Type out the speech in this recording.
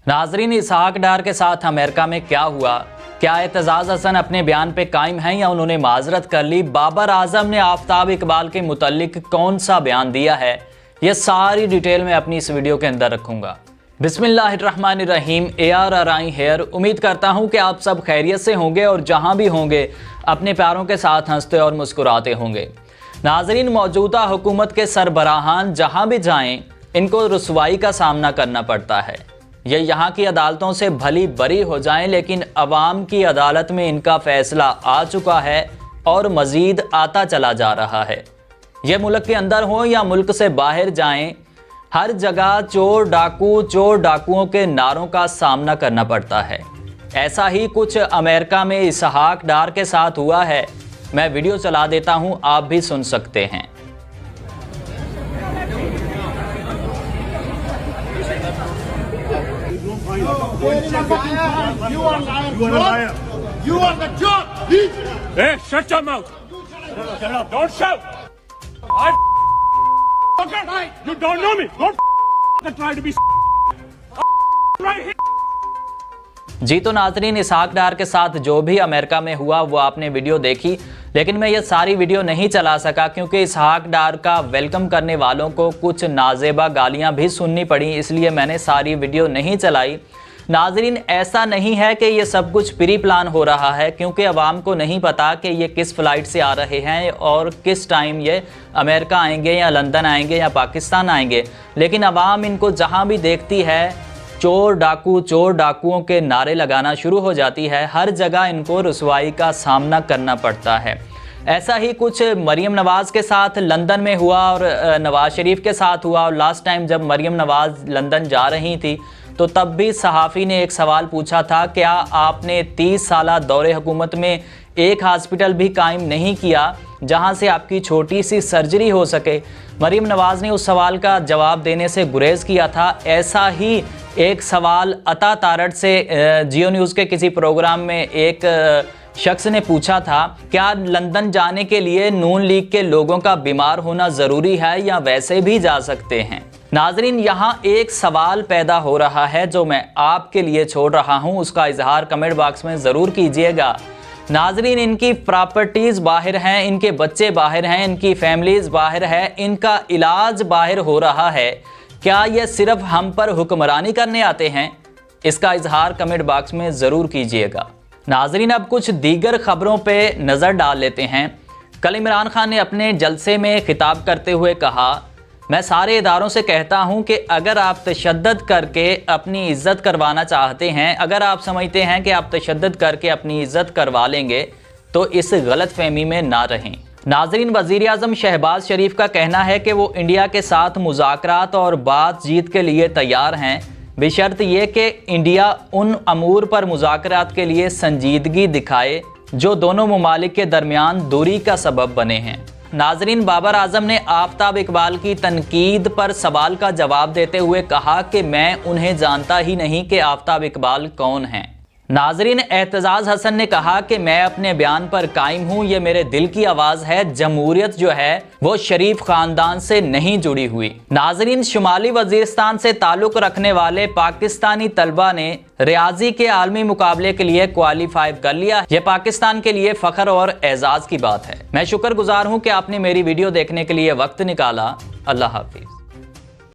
नाजरीन, इसहाक डार के साथ अमेरिका में क्या हुआ? क्या एतजाज़ हसन अपने बयान पे कायम हैं या उन्होंने माजरत कर ली? बाबर आजम ने आफ्ताब इकबाल के मुतल्लिक कौन सा बयान दिया है? ये सारी डिटेल मैं अपनी इस वीडियो के अंदर रखूंगा। बिस्मिल्लाहिर्रहमानिर्रहीम। ARRI here. उम्मीद करता हूँ कि आप सब खैरियत से होंगे और जहाँ भी होंगे अपने प्यारों के साथ हंसते और मुस्कुराते होंगे। नाजरीन, मौजूदा हुकूमत के सरबराहान जहाँ भी जाएं इनको रुसवाई का सामना करना पड़ता है। ये यहाँ की अदालतों से भली बरी हो जाएं, लेकिन अवाम की अदालत में इनका फैसला आ चुका है और मज़ीद आता चला जा रहा है। ये मुल्क के अंदर हो या मुल्क से बाहर जाएं, हर जगह चोर डाकुओं के नारों का सामना करना पड़ता है। ऐसा ही कुछ अमेरिका में इसहाक डार के साथ हुआ है। मैं वीडियो चला देता हूँ, आप भी सुन सकते हैं। You are liar. You are the job. Hey, shut your mouth. Shut up. Don't shout. You don't know me. Don't try to be right here. जी तो नाजरीन, इसहाक डार के साथ जो भी अमेरिका में हुआ वो आपने वीडियो देखी, लेकिन मैं ये सारी वीडियो नहीं चला सका क्योंकि इसहाक डार का वेलकम करने वालों को कुछ नाजेबा गालियां भी सुननी पड़ी, इसलिए मैंने सारी वीडियो नहीं चलाई। नाजरीन, ऐसा नहीं है कि ये सब कुछ प्री प्लान हो रहा है, क्योंकि अवाम को नहीं पता कि ये किस फ़्लाइट से आ रहे हैं और किस टाइम ये अमेरिका आएंगे या लंदन आएंगे या पाकिस्तान आएंगे। लेकिन अवाम इनको जहाँ भी देखती है चोर डाकुओं के नारे लगाना शुरू हो जाती है। हर जगह इनको रुसवाई का सामना करना पड़ता है। ऐसा ही कुछ मरियम नवाज़ के साथ लंदन में हुआ और नवाज़ शरीफ के साथ हुआ। और लास्ट टाइम जब मरियम नवाज़ लंदन जा रही थी तो तब भी सहाफ़ी ने एक सवाल पूछा था, क्या आपने 30 साला दौरे हुकूमत में एक हॉस्पिटल भी कायम नहीं किया जहां से आपकी छोटी सी सर्जरी हो सके? मरियम नवाज़ ने उस सवाल का जवाब देने से गुरेज किया था। ऐसा ही एक सवाल अता तारड़ से जियो न्यूज़ के किसी प्रोग्राम में एक शख्स ने पूछा था, क्या लंदन जाने के लिए नून लीग के लोगों का बीमार होना ज़रूरी है या वैसे भी जा सकते हैं? नाजरीन, यहाँ एक सवाल पैदा हो रहा है जो मैं आपके लिए छोड़ रहा हूँ, उसका इजहार कमेंट बॉक्स में ज़रूर कीजिएगा। नाजरीन, इनकी प्रॉपर्टीज़ बाहर हैं, इनके बच्चे बाहर हैं, इनकी फैमिलीज़ बाहर है, इनका इलाज बाहर हो रहा है। क्या ये सिर्फ हम पर हुक्मरानी करने आते हैं? इसका इजहार कमेंट बॉक्स में ज़रूर कीजिएगा। नाजरीन, अब कुछ दीगर ख़बरों पे नज़र डाल लेते हैं। कल इमरान खान ने अपने जलसे में खिताब करते हुए कहा, मैं सारे इदारों से कहता हूं कि अगर आप तशद्दुद करके अपनी इज़्ज़त करवाना चाहते हैं, अगर आप समझते हैं कि आप तशद्दुद करके अपनी इज़्ज़त करवा लेंगे तो इस गलत फहमी में ना रहें। नाजरीन, वज़ीर आज़म शहबाज शरीफ का कहना है कि वो इंडिया के साथ मुज़ाकरात और बातचीत के लिए तैयार हैं, बशर्त ये कि इंडिया उन अमूर पर मुज़ाकरात के लिए संजीदगी दिखाए जो दोनों ममालिक के दरमियान दूरी का सबब बने हैं। नाजरीन, बाबर आजम ने आफ्ताब इकबाल की तनकीद पर सवाल का जवाब देते हुए कहा कि मैं उन्हें जानता ही नहीं कि आफ्ताब इकबाल कौन हैं। नाजरीन, एतजाज़ हसन ने कहा कि मैं अपने बयान पर कायम हूँ, ये मेरे दिल की आवाज़ है। जमहूरियत जो है वो शरीफ ख़ानदान से नहीं जुड़ी हुई। नाजरीन, शुमाली वजीरिस्तान से ताल्लुक़ रखने वाले पाकिस्तानी तलबा ने रियाजी के आलमी मुकाबले के लिए क्वालिफाई कर लिया। यह पाकिस्तान के लिए फ़ख्र और एजाज़ की बात है। मैं शुक्रगुजार हूँ कि आपने मेरी वीडियो देखने के लिए वक्त निकाला। अल्लाह हाफिज़।